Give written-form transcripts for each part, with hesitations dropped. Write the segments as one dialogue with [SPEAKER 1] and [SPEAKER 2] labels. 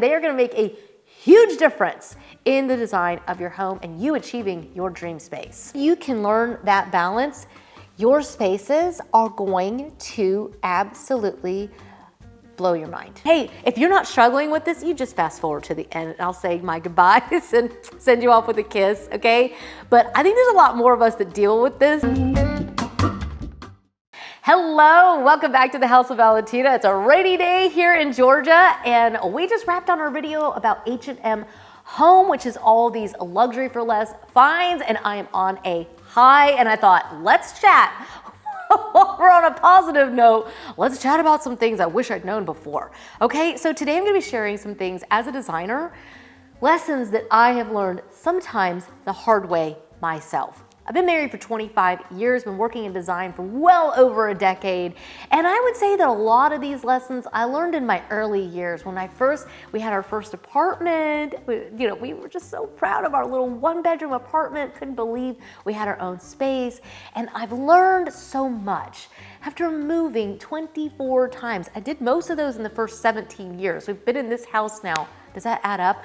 [SPEAKER 1] they are gonna make a huge difference in the design of your home and you achieving your dream space. You can learn that balance. Your spaces are going to absolutely blow your mind. Hey, if you're not struggling with this, you just fast forward to the end and I'll say my goodbyes and send you off with a kiss, okay? But I think there's a lot more of us that deal with this. Hello, welcome back to the House of Valentina. It's a rainy day here in Georgia, and we just wrapped on our video about H&M Home, which is all these luxury for less finds, and I am on a high, and I thought, let's chat. While we're on a positive note, let's chat about some things I wish I'd known before. Okay, so today I'm gonna be sharing some things as a designer, lessons that I have learned sometimes the hard way myself. I've been married for 25 years, been working in design for well over a decade, and I would say that a lot of these lessons I learned in my early years. When we had our first apartment, we were just so proud of our little one-bedroom apartment, couldn't believe we had our own space, and I've learned so much. After moving 24 times, I did most of those in the first 17 years. We've been in this house now. Does that add up?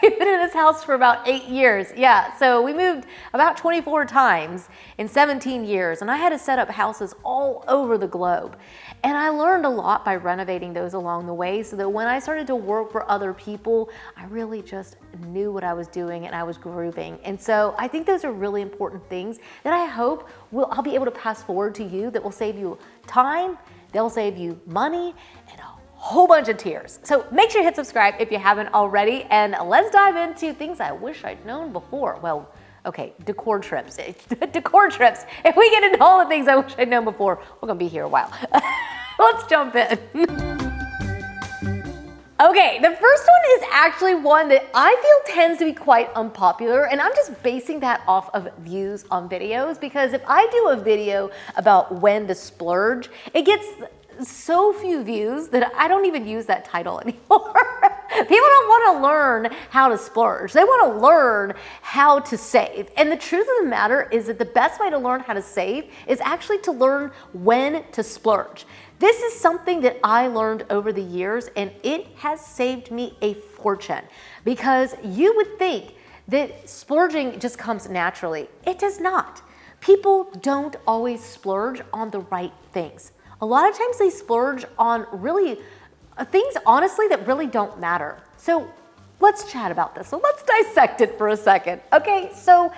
[SPEAKER 1] We've been in this house for about 8 years. Yeah, so we moved about 24 times in 17 years, and I had to set up houses all over the globe. And I learned a lot by renovating those along the way, so that when I started to work for other people, I really just knew what I was doing and I was grooving. And so I think those are really important things that I hope I'll be able to pass forward to you, that will save you time, they'll save you money, and whole bunch of tears. So make sure you hit subscribe if you haven't already, and let's dive into things I wish I'd known before. Well, okay, decor trips. Decor trips. If we get into all the things I wish I'd known before, we're gonna be here a while. Let's jump in. Okay, the first one is actually one that I feel tends to be quite unpopular, and I'm just basing that off of views on videos, because if I do a video about when to splurge, it gets so few views that I don't even use that title anymore. People don't want to learn how to splurge. They want to learn how to save. And the truth of the matter is that the best way to learn how to save is actually to learn when to splurge. This is something that I learned over the years, and it has saved me a fortune, because you would think that splurging just comes naturally. It does not. People don't always splurge on the right things. A lot of times they splurge on really things, honestly, that really don't matter. So let's chat about this. So let's dissect it for a second. Okay, so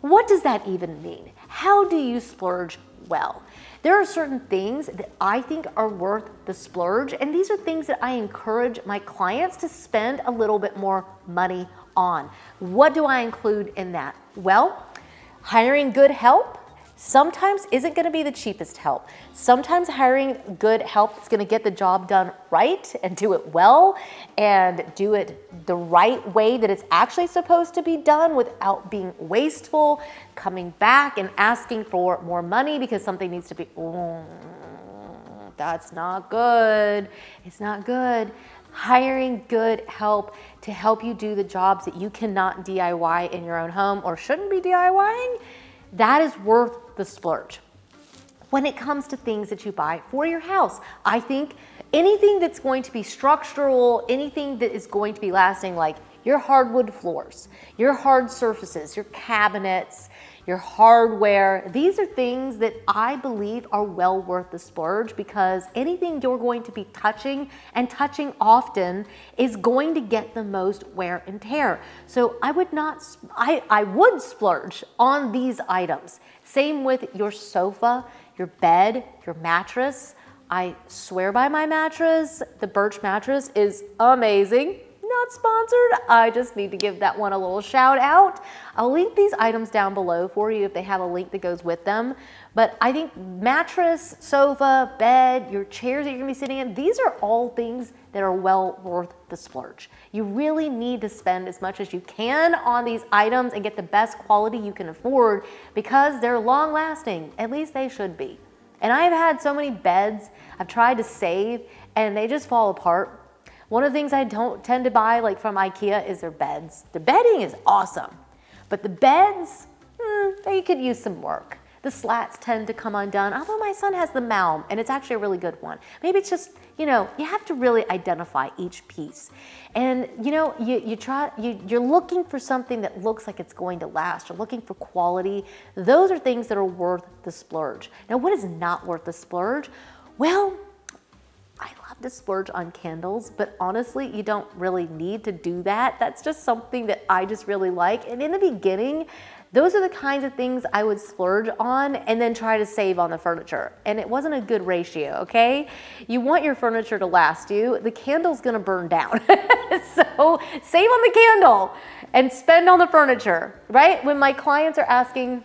[SPEAKER 1] what does that even mean? How do you splurge well? There are certain things that I think are worth the splurge, and these are things that I encourage my clients to spend a little bit more money on. What do I include in that? Well, hiring good help sometimes isn't going to be the cheapest help. Sometimes hiring good help is going to get the job done right and do it well and do it the right way that it's actually supposed to be done without being wasteful, coming back and asking for more money because something needs to be, that's not good. It's not good. Hiring good help to help you do the jobs that you cannot DIY in your own home or shouldn't be DIYing, that is worth the splurge. When it comes to things that you buy for your house, I think anything that's going to be structural, anything that is going to be lasting, like your hardwood floors, your hard surfaces, your cabinets, your hardware, these are things that I believe are well worth the splurge, because anything you're going to be touching and touching often is going to get the most wear and tear. So I would splurge on these items. Same with your sofa, your bed, your mattress. I swear by my mattress. The Birch mattress is amazing. Not sponsored. I just need to give that one a little shout out. I'll link these items down below for you if they have a link that goes with them. But I think mattress, sofa, bed, your chairs that you're gonna be sitting in, these are all things that are well worth the splurge. You really need to spend as much as you can on these items and get the best quality you can afford, because they're long lasting. At least they should be. And I've had so many beds I've tried to save and they just fall apart. One of the things I don't tend to buy, like from IKEA, is their beds. The bedding is awesome, but the beds, they could use some work. the slats tend to come undone, although my son has the Malm, and it's actually a really good one. Maybe it's just, you have to really identify each piece. And you're looking for something that looks like it's going to last. You're looking for quality. Those are things that are worth the splurge. Now, what is not worth the splurge? Well, I love to splurge on candles, but honestly, you don't really need to do that. That's just something that I just really like. And in the beginning, those are the kinds of things I would splurge on and then try to save on the furniture. And it wasn't a good ratio, okay? You want your furniture to last you. The candle's gonna burn down. So save on the candle and spend on the furniture, right? When my clients are asking,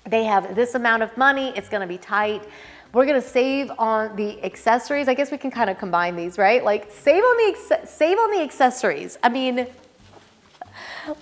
[SPEAKER 1] they have this amount of money, it's gonna be tight. We're gonna save on the accessories. I guess we can kind of combine these, right? Like save on the accessories. I mean,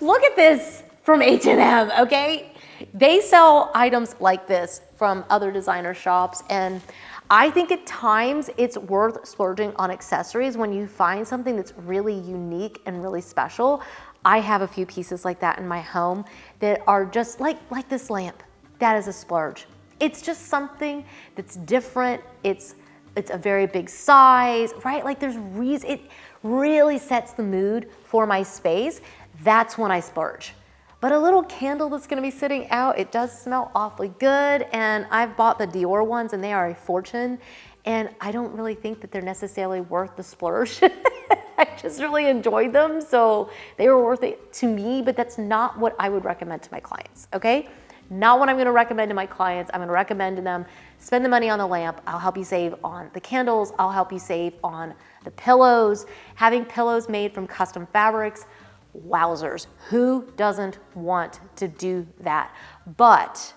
[SPEAKER 1] look at this from H&M, okay? They sell items like this from other designer shops, and I think at times it's worth splurging on accessories when you find something that's really unique and really special. I have a few pieces like that in my home that are just like this lamp. That is a splurge. It's just something that's different. It's a very big size, right? Like it really sets the mood for my space. That's when I splurge. But a little candle that's gonna be sitting out, it does smell awfully good, and I've bought the Dior ones and they are a fortune, and I don't really think that they're necessarily worth the splurge. I just really enjoyed them, so they were worth it to me, but that's not what I would recommend to my clients, okay? Not what I'm gonna recommend to my clients. I'm gonna recommend to them, spend the money on the lamp. I'll help you save on the candles. I'll help you save on the pillows. Having pillows made from custom fabrics, wowzers, who doesn't want to do that? But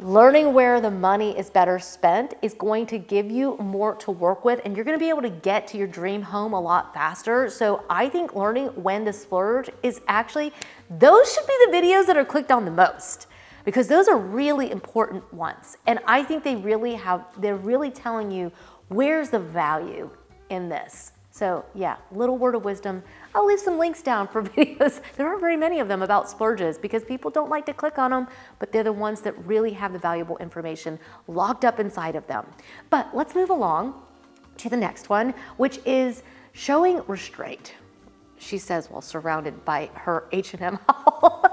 [SPEAKER 1] learning where the money is better spent is going to give you more to work with, and you're gonna be able to get to your dream home a lot faster. So I think learning when to splurge is actually, those should be the videos that are clicked on the most, because those are really important ones. And I think they're really telling you where's the value in this. So yeah, little word of wisdom. I'll leave some links down for videos. There aren't very many of them about splurges because people don't like to click on them, but they're the ones that really have the valuable information locked up inside of them. But let's move along to the next one, which is showing restraint. She says while surrounded by her H&M haul.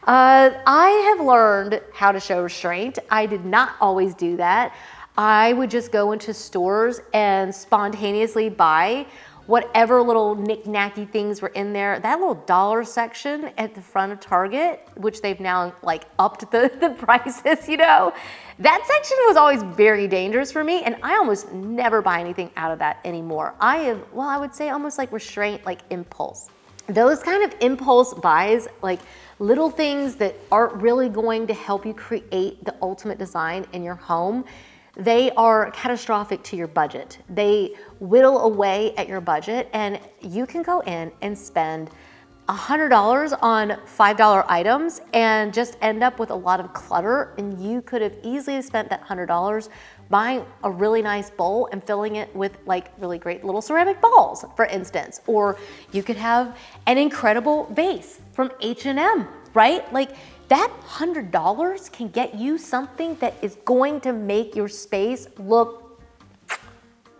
[SPEAKER 1] I have learned how to show restraint. I did not always do that. I would just go into stores and spontaneously buy whatever little knick-knacky things were in there. That little dollar section at the front of Target, which they've now like upped the prices, that section was always very dangerous for me, and I almost never buy anything out of that anymore. I would say almost like restraint, like impulse. Those kind of impulse buys, like little things that aren't really going to help you create the ultimate design in your home, they are catastrophic to your budget. They whittle away at your budget, and you can go in and spend $100 on $5 items and just end up with a lot of clutter, and you could have easily spent that $100 buying a really nice bowl and filling it with like really great little ceramic balls, for instance. Or you could have an incredible vase from H&M, right? Like that $100 can get you something that is going to make your space look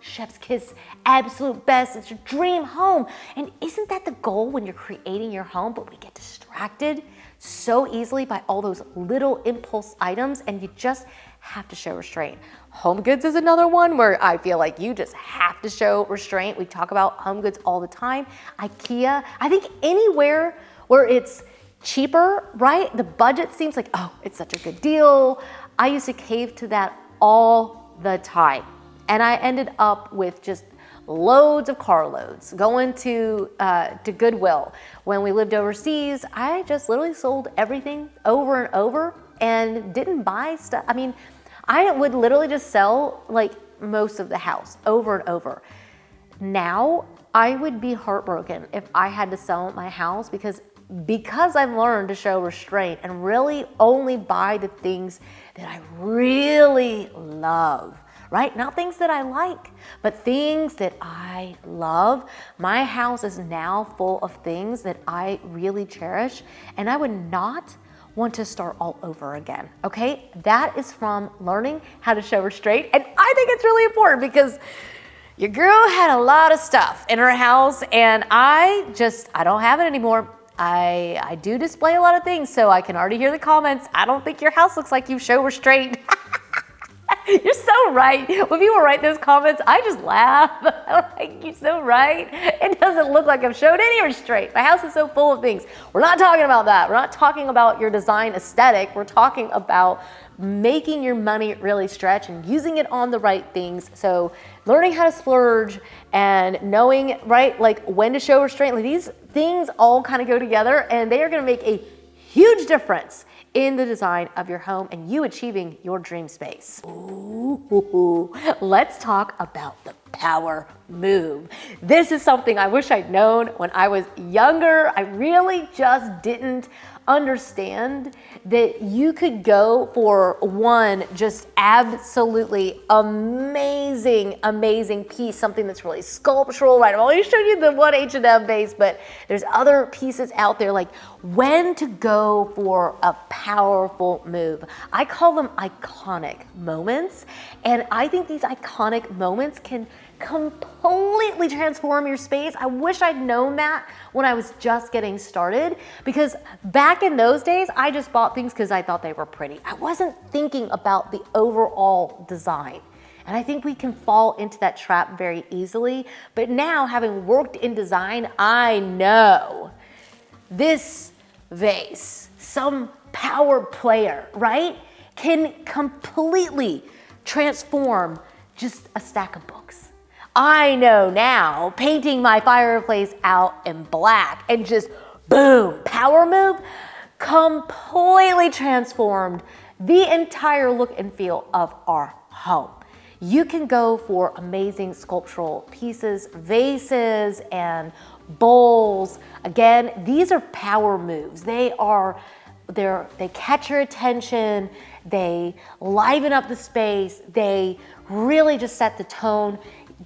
[SPEAKER 1] chef's kiss, absolute best. It's your dream home. And isn't that the goal when you're creating your home? But we get distracted so easily by all those little impulse items, and you just have to show restraint. Home goods is another one where I feel like you just have to show restraint. We talk about home goods all the time. IKEA, I think anywhere where it's cheaper, right? The budget seems like, oh, it's such a good deal. I used to cave to that all the time. And I ended up with just loads of carloads going to Goodwill. When we lived overseas, I just literally sold everything over and over and didn't buy stuff. I mean, I would literally just sell like most of the house over and over. Now, I would be heartbroken if I had to sell my house because I've learned to show restraint and really only buy the things that I really love, right? Not things that I like, but things that I love. My house is now full of things that I really cherish, and I would not want to start all over again, okay? That is from learning how to show restraint. And I think it's really important because your girl had a lot of stuff in her house and I don't have it anymore. I do display a lot of things, so I can already hear the comments. I don't think your house looks like you show restraint. You're so right. When people write those comments, I just laugh. I'm like, you're so right. It doesn't look like I've showed any restraint. My house is so full of things. We're not talking about that. We're not talking about your design aesthetic. We're talking about making your money really stretch and using it on the right things. So learning how to splurge and knowing, right, like when to show restraint, like these things all kind of go together and they are going to make a huge difference in the design of your home and you achieving your dream space. Ooh, let's talk about the power move. This is something I wish I'd known when I was younger. I really just didn't understand that you could go for one just absolutely amazing piece, something that's really sculptural, right? I've already showed you the one H&M base, but there's other pieces out there, like when to go for a powerful move. I call them iconic moments, and I think these iconic moments can completely transform your space. I wish I'd known that when I was just getting started, because back in those days, I just bought things because I thought they were pretty. I wasn't thinking about the overall design. And I think we can fall into that trap very easily. But now, having worked in design, I know this vase, some power player, right, can completely transform just a stack of books. I know now, painting my fireplace out in black and just boom, power move, completely transformed the entire look and feel of our home. You can go for amazing sculptural pieces, vases and bowls. Again, these are power moves. They catch your attention, they liven up the space, they really just set the tone.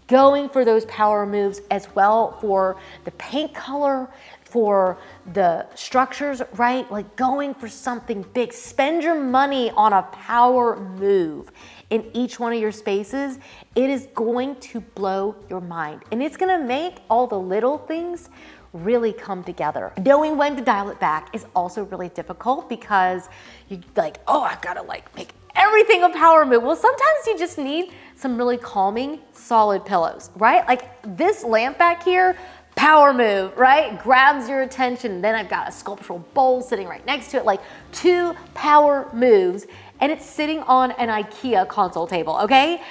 [SPEAKER 1] Going for those power moves as well for the paint color, for the structures, right? Like going for something big. Spend your money on a power move in each one of your spaces. It is going to blow your mind. And it's gonna make all the little things really come together. Knowing when to dial it back is also really difficult because you like, oh, I've gotta like make everything a power move. Well, sometimes you just need some really calming, solid pillows, right? Like this lamp back here, power move, right? Grabs your attention. Then I've got a sculptural bowl sitting right next to it, like 2 power moves, and it's sitting on an IKEA console table, okay?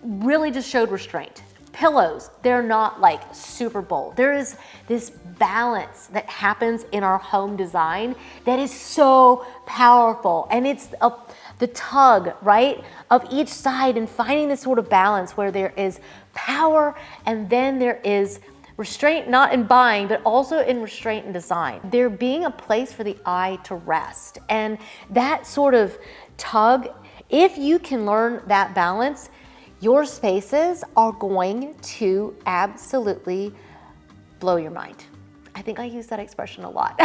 [SPEAKER 1] Really just showed restraint. Pillows, they're not like super bold. There is this balance that happens in our home design that is so powerful, and it's the tug, right, of each side and finding this sort of balance where there is power and then there is restraint, not in buying, but also in restraint and design. There being a place for the eye to rest. And that sort of tug, if you can learn that balance, your spaces are going to absolutely blow your mind. I think I use that expression a lot.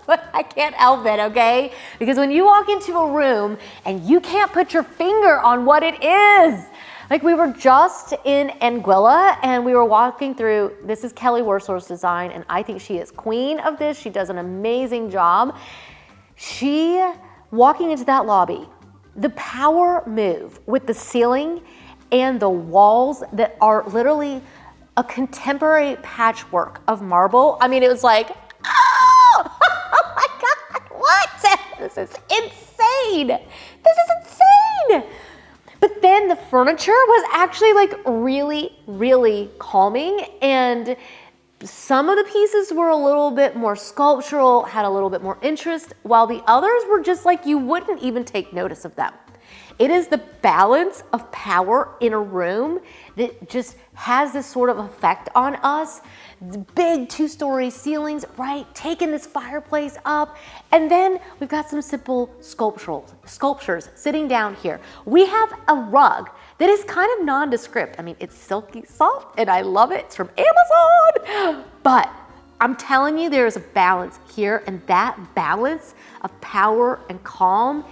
[SPEAKER 1] But I can't help it, okay? Because when you walk into a room and you can't put your finger on what it is, like we were just in Anguilla and we were walking through, this is Kelly Worslow's design, and I think she is queen of this. She does an amazing job. Walking into that lobby, the power move with the ceiling and the walls that are literally a contemporary patchwork of marble. I mean, it was like, oh, oh my God, what? This is insane. This is insane. But then the furniture was actually like really, really calming, and some of the pieces were a little bit more sculptural, had a little bit more interest, while the others were just like you wouldn't even take notice of them. It is the balance of power in a room that just has this sort of effect on us. The big 2-story ceilings, right? Taking this fireplace up. And then we've got some simple sculptures sitting down here. We have a rug that is kind of nondescript. I mean, it's silky soft and I love it. It's from Amazon. But I'm telling you, there is a balance here, and that balance of power and calm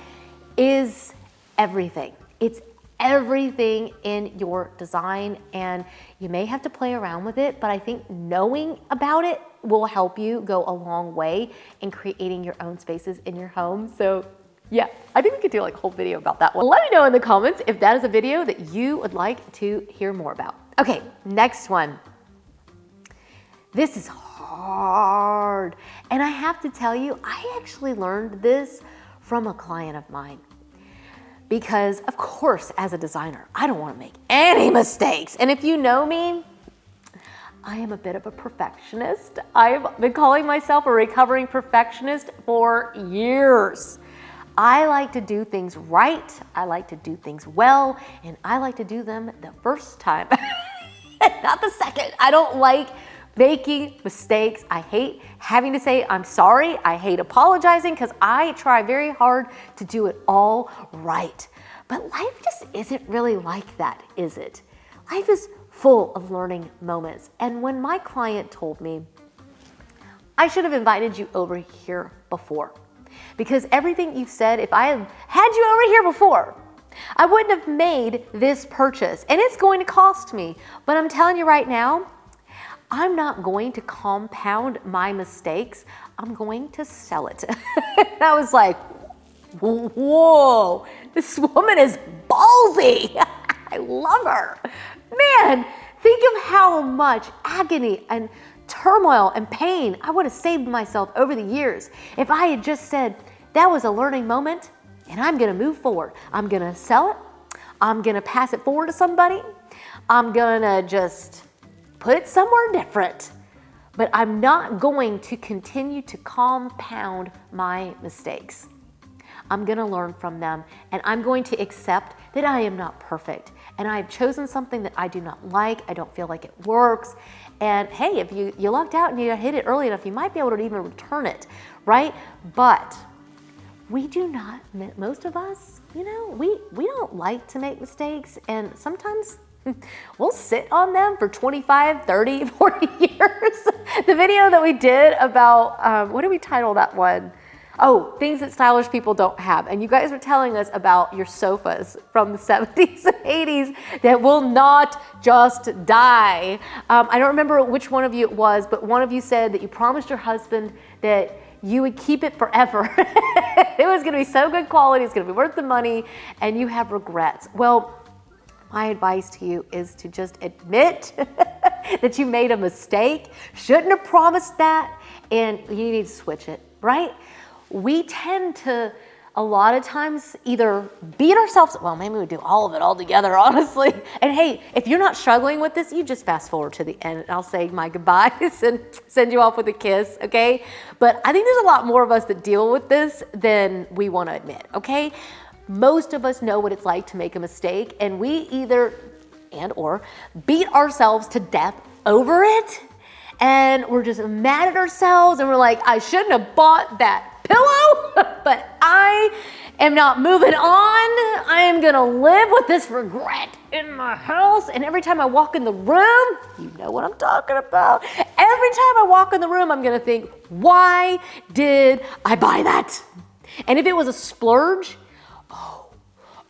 [SPEAKER 1] is everything. It's everything in your design, and you may have to play around with it, but I think knowing about it will help you go a long way in creating your own spaces in your home. So yeah, I think we could do like a whole video about that one. Let me know in the comments if that is a video that you would like to hear more about. Okay, next one. This is hard. And I have to tell you, I actually learned this from a client of mine. Because of course, as a designer, I don't want to make any mistakes. And if you know me, I am a bit of a perfectionist. I've been calling myself a recovering perfectionist for years. I like to do things right. I like to do things well, and I like to do them the first time, not the second. I don't like making mistakes. I hate having to say I'm sorry. I hate apologizing because I try very hard to do it all right. But life just isn't really like that, is it? Life is full of learning moments. And when my client told me, I should have invited you over here before, because everything you've said, if I had you over here before, I wouldn't have made this purchase. And it's going to cost me. But I'm telling you right now, I'm not going to compound my mistakes. I'm going to sell it. I was like, whoa, this woman is ballsy. I love her. Man, think of how much agony and turmoil and pain I would have saved myself over the years if I had just said, that was a learning moment and I'm gonna move forward. I'm gonna sell it. I'm gonna pass it forward to somebody. I'm gonna just put it somewhere different. But I'm not going to continue to compound my mistakes. I'm gonna learn from them, and I'm going to accept that I am not perfect. And I've chosen something that I do not like. I don't feel like it works. And hey, if you lucked out and you hit it early enough, you might be able to even return it, right? But we do not, most of us, you know, we don't like to make mistakes, and sometimes we'll sit on them for 25, 30, 40 years. The video that we did about, what did we title that one? Oh, things that stylish people don't have. And you guys were telling us about your sofas from the 70s and 80s that will not just die. I don't remember which one of you it was, but one of you said that you promised your husband that you would keep it forever. It was gonna be so good quality, it's gonna be worth the money, and you have regrets. Well, my advice to you is to just admit that you made a mistake, shouldn't have promised that, and you need to switch it, right? We tend to, a lot of times, either beat ourselves, well, maybe we do all of it all together, honestly. And hey, if you're not struggling with this, you just fast forward to the end and I'll say my goodbyes and send you off with a kiss, okay? But I think there's a lot more of us that deal with this than we want to admit, okay? Most of us know what it's like to make a mistake, and we either or beat ourselves to death over it, and we're just mad at ourselves, and we're like, I shouldn't have bought that pillow, but I am not moving on. I am gonna live with this regret in my house, and every time I walk in the room, you know what I'm talking about. Every time I walk in the room, I'm gonna think, why did I buy that? And if it was a splurge,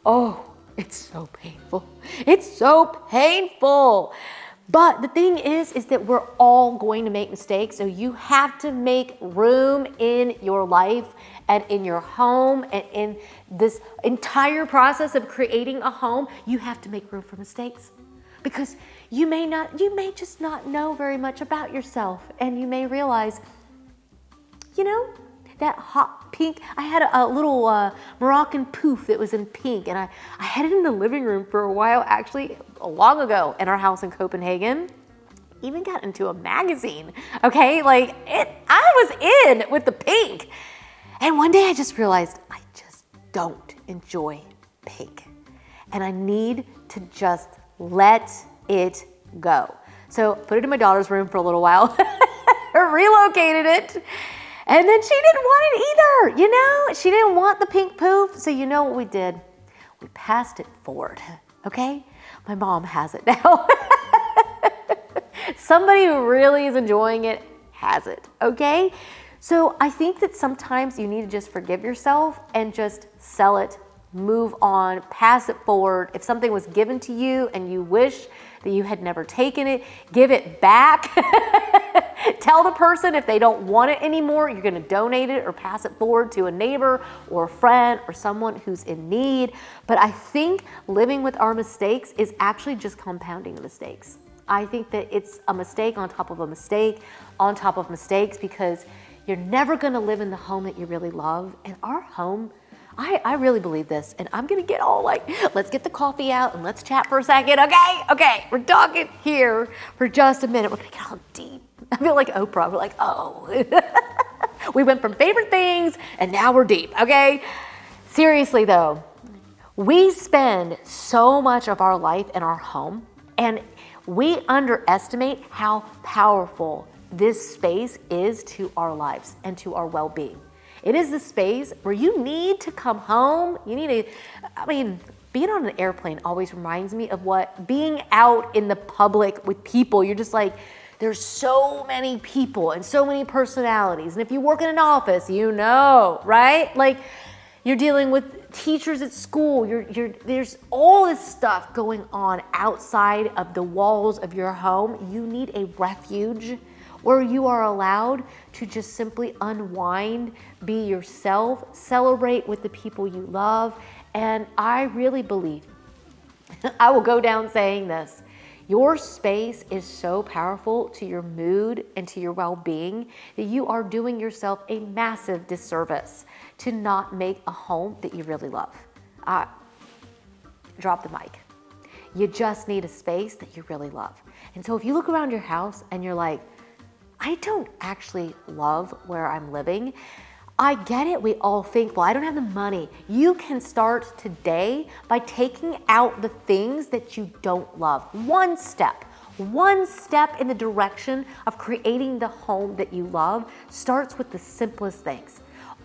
[SPEAKER 1] oh, it's so painful. It's so painful. But the thing is that we're all going to make mistakes. So you have to make room in your life and in your home and in this entire process of creating a home. You have to make room for mistakes, because you may just not know very much about yourself, and you may realize, you know, that hot pink, I had a little Moroccan poof that was in pink, and I had it in the living room for a while, actually long ago in our house in Copenhagen. Even got into a magazine, okay? Like, I was in with the pink. And one day I just realized I just don't enjoy pink. And I need to just let it go. So put it in my daughter's room for a little while, relocated it. And then she didn't want it either, you know? She didn't want the pink poof, so you know what we did? We passed it forward, okay? My mom has it now. Somebody who really is enjoying it has it, okay? So I think that sometimes you need to just forgive yourself and just sell it, move on, pass it forward. If something was given to you and you wish that you had never taken it, give it back. Tell the person if they don't want it anymore, you're gonna donate it or pass it forward to a neighbor or a friend or someone who's in need. But I think living with our mistakes is actually just compounding the mistakes. I think that it's a mistake on top of a mistake on top of mistakes, because you're never gonna live in the home that you really love. And our home, I really believe this, and I'm gonna get all like, let's get the coffee out and let's chat for a second, okay? Okay, we're talking here for just a minute. We're gonna get all deep. I feel like Oprah, we're like, oh. We went from favorite things and now we're deep, okay? Seriously though, we spend so much of our life in our home, and we underestimate how powerful this space is to our lives and to our well-being. It is the space where you need to come home. You need to, being on an airplane always reminds me of what being out in the public with people. You're just like, there's so many people and so many personalities. And if you work in an office, you know, right? Like you're dealing with teachers at school. There's all this stuff going on outside of the walls of your home. You need a refuge where you are allowed to just simply unwind, be yourself, celebrate with the people you love. And I really believe, I will go down saying this, your space is so powerful to your mood and to your well-being that you are doing yourself a massive disservice to not make a home that you really love. Drop the mic. You just need a space that you really love. And so if you look around your house and you're like, I don't actually love where I'm living. I get it. We all think, well, I don't have the money. You can start today by taking out the things that you don't love. One step in the direction of creating the home that you love starts with the simplest things.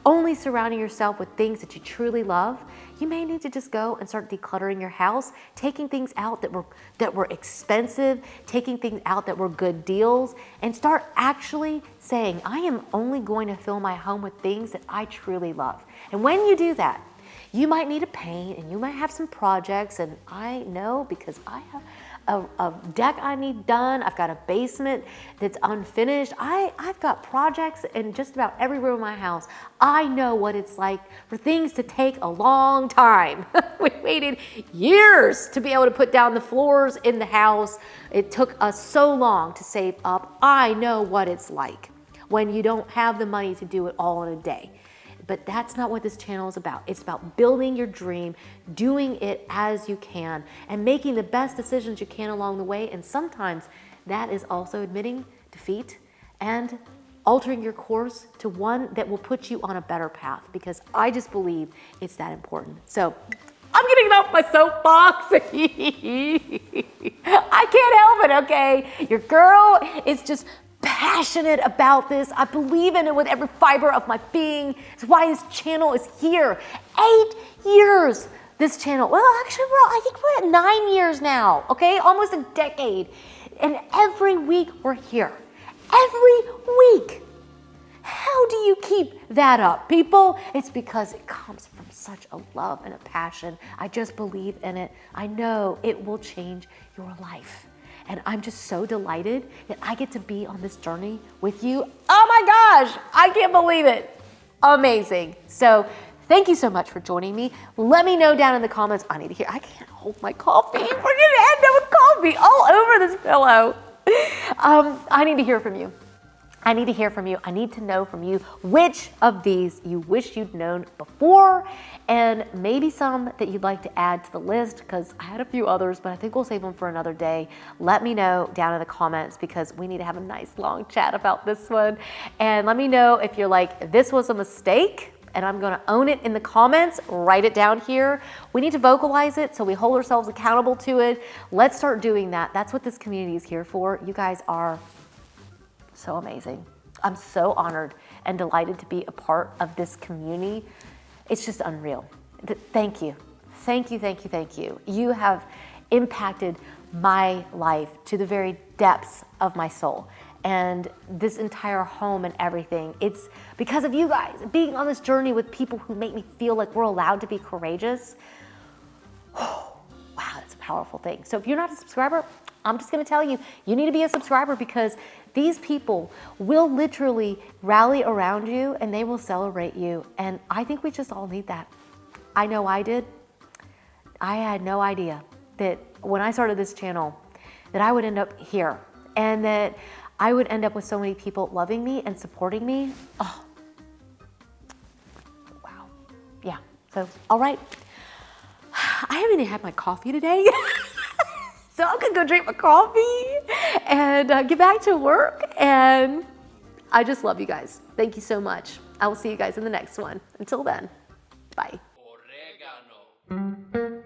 [SPEAKER 1] Only surrounding yourself with things that you truly love. You may need to just go and start decluttering your house, taking things out that were expensive, taking things out that were good deals, and start actually saying, I am only going to fill my home with things that I truly love. And when you do that, you might need to paint and you might have some projects, and I know because I have a deck I need done. I've got a basement that's unfinished. I've got projects in just about every room of my house. I know what it's like for things to take a long time. We waited years to be able to put down the floors in the house. It took us so long to save up. I know what it's like when you don't have the money to do it all in a day. But that's not what this channel is about. It's about building your dream, doing it as you can, and making the best decisions you can along the way. And sometimes that is also admitting defeat and altering your course to one that will put you on a better path, because I just believe it's that important. So I'm getting off my soapbox. I can't help it, okay? Your girl is just passionate about this. I believe in it with every fiber of my being. It's why this channel is here. 8 years, this channel. Well, actually, I think we're at 9 years now, okay? Almost a decade. And every week we're here. Every week. How do you keep that up, people? It's because it comes from such a love and a passion. I just believe in it. I know it will change your life. And I'm just so delighted that I get to be on this journey with you. Oh my gosh, I can't believe it. Amazing. So thank you so much for joining me. Let me know down in the comments. I need to hear, I can't hold my coffee. We're gonna end up with coffee all over this pillow. I need to hear from you. I need to hear from you. I need to know from you which of these you wish you'd known before, and maybe some that you'd like to add to the list, because I had a few others, but I think we'll save them for another day. Let me know down in the comments, because we need to have a nice long chat about this one. And let me know if you're like, this was a mistake, and I'm gonna own it in the comments. Write it down here. We need to vocalize it so we hold ourselves accountable to it. Let's start doing that. That's what this community is here for. You guys are so amazing. I'm so honored and delighted to be a part of this community. It's just unreal. Thank you. Thank you, thank you, thank you. You have impacted my life to the very depths of my soul. and this entire home and everything. It's because of you guys, being on this journey with people who make me feel like we're allowed to be courageous. Wow, that's a powerful thing. So if you're not a subscriber, I'm just gonna tell you, you need to be a subscriber, because these people will literally rally around you and they will celebrate you. And I think we just all need that. I know I did. I had no idea that when I started this channel, that I would end up here and that I would end up with so many people loving me and supporting me. Oh, wow. Yeah, so, all right. I haven't even had my coffee today. So I'm gonna go drink my coffee and get back to work. And I just love you guys. Thank you so much. I will see you guys in the next one. Until then, bye. Oregano.